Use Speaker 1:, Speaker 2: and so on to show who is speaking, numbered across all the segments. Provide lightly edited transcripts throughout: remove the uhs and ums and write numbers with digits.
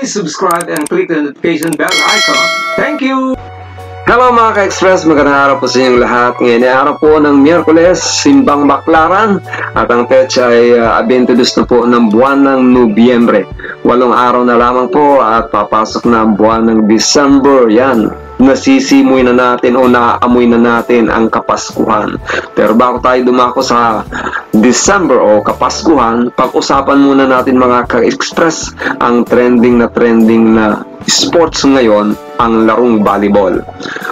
Speaker 1: Please subscribe and click the notification bell icon. Thank you!
Speaker 2: Hello mga ka-express, magandang araw po sa inyong lahat. Ngayon ay araw po ng Miyerkules, Simbang Baklaran, at ang petsa ay 22 na po ng buwan ng Nobyembre. 8 araw na lamang po at papasok na ang buwan ng December. Yan, nasisimoy na natin o naaamoy na natin ang Kapaskuhan. Pero bago tayo dumako sa December o Kapaskuhan, pag-usapan muna natin mga ka-express ang trending na sports ngayon, ang larong volleyball.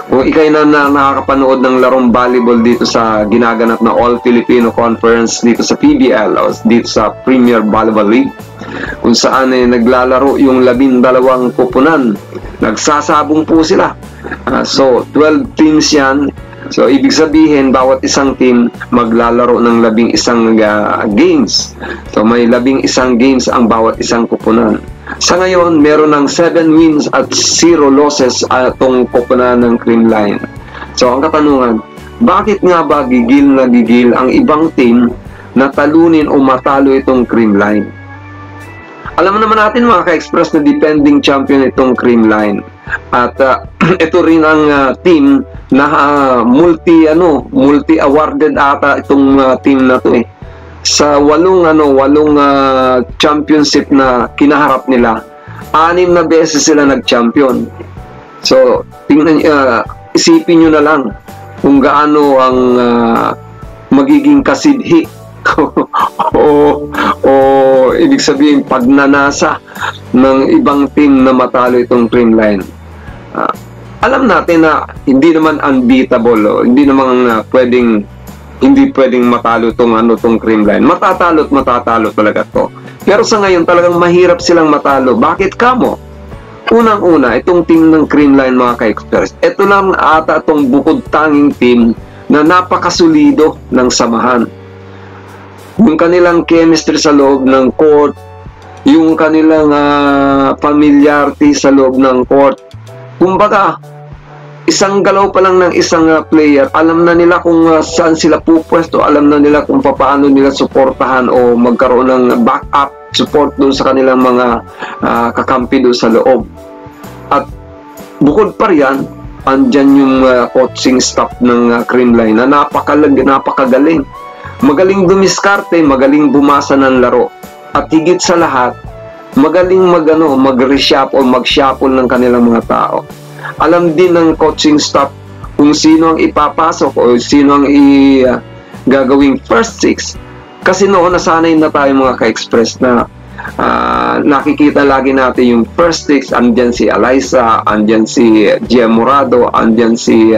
Speaker 2: Kung ikay na nakakapanood ng larong volleyball dito sa ginaganap na All Filipino Conference dito sa PBL o dito sa Premier Volleyball League, kung saan ay naglalaro yung 12 kupunan, nagsasabong po sila. So 12 teams yan. So ibig sabihin bawat isang team maglalaro ng 11 games. So may 11 games ang bawat isang kupunan. Sa ngayon, meron ng 7 wins at 0 losses atong koponan ng Creamline. So, ang katanungan, bakit nga ba gigil na gigil ang ibang team na talunin o matalo itong Creamline? Alam naman natin mga ka-express na defending champion itong Creamline. At ito rin ang team na multi-awarded ata itong team na to eh. Sa walong championship na kinaharap nila, 6 na beses sila nag-champion. So, isipin nyo na lang kung gaano ang magiging kasidhi o ibig sabihin pagnanasa ng ibang team na matalo itong Creamline. Alam natin na hindi naman unbeatable, hindi naman hindi pwedeng matalo tong Creamline. Matatalo talaga to. Pero sa ngayon talagang mahirap silang matalo. Bakit kamo? Unang-una, itong team ng Creamline mga ka-express, ito lang ata itong bukod tanging team na napakasulido ng samahan. Yung kanilang chemistry sa loob ng court, yung kanilang familiarity sa loob ng court. Kumbaga, isang galaw pa lang ng isang player, alam na nila kung saan sila pupwesto, alam na nila kung paano nila suportahan o magkaroon ng backup support doon sa kanilang mga kakampi doon sa loob. At bukod pa riyan, andyan yung coaching staff ng Creamline na napakagaling. Magaling dumiskarte, magaling bumasa ng laro. At higit sa lahat, magaling mag-reshuffle o mag-shuffle ng kanilang mga tao. Alam din ng coaching staff kung sino ang ipapasok o sino ang gagawing first 6. Kasi noon nasanay na tayo mga ka-express na nakikita lagi natin yung first 6. Andyan si Eliza, andyan si Gia Morado, andyan si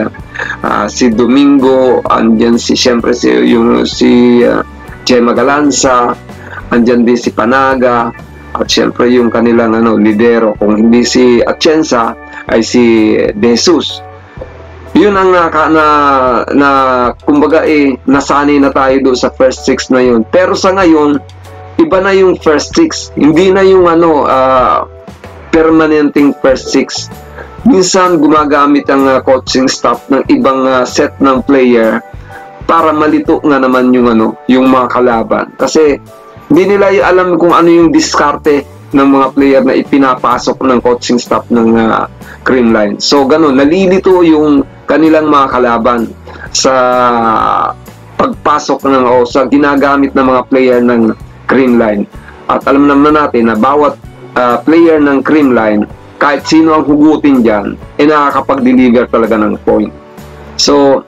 Speaker 2: Domingo, andyan siyempre si Gemma Galanza, andyan din si Panaga, at siyempre yung kanilang lidero, kung hindi si Atienza ay si De Jesus. Yun ang kumbaga nasanay na tayo doon sa first 6 na yun. Pero sa ngayon, iba na yung first 6. Hindi na yung permanenteng first 6. Minsan gumagamit ang coaching staff ng ibang set ng player para malito nga naman yung mga kalaban. Kasi hindi nila alam kung ano yung diskarte ng mga player na ipinapasok ng coaching staff ng Creamline. So ganun, nalilito yung kanilang mga kalaban sa pagpasok o sa ginagamit ng mga player ng Creamline. At alam naman natin na bawat player ng Creamline, kahit sino ang hugutin dyan, nakakapag-deliver talaga ng point. So,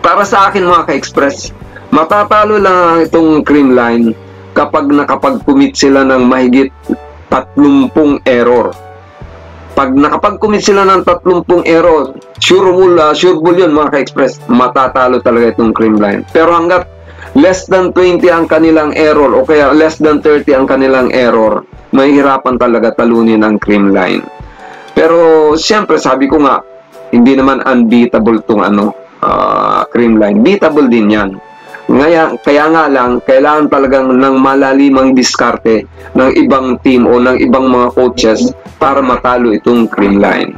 Speaker 2: para sa akin mga ka-express, matatalo lang itong Creamline kapag nakapag-commit sila ng mahigit 30 error. Pag nakapag-commit sila ng 30 error, sure bull yun mga ka-express, matatalo talaga itong Creamline. Pero hanggat less than 20 ang kanilang error o kaya less than 30 ang kanilang error, mahihirapan talaga talunin ang Creamline. Pero siyempre sabi ko nga, hindi naman unbeatable itong Creamline. Beatable din yan. Kaya nga lang, kailangan talagang ng malalimang diskarte ng ibang team o ng ibang mga coaches para matalo itong Creamline.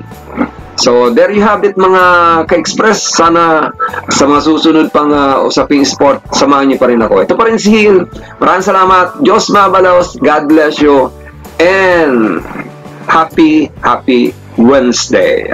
Speaker 2: So, there you have it mga ka-express. Sana sa mga susunod pang usaping sport, samahan niyo pa rin ako. Ito pa rin si Hill. Maraming salamat. Diyos mabalos. God bless you. And Happy Wednesday.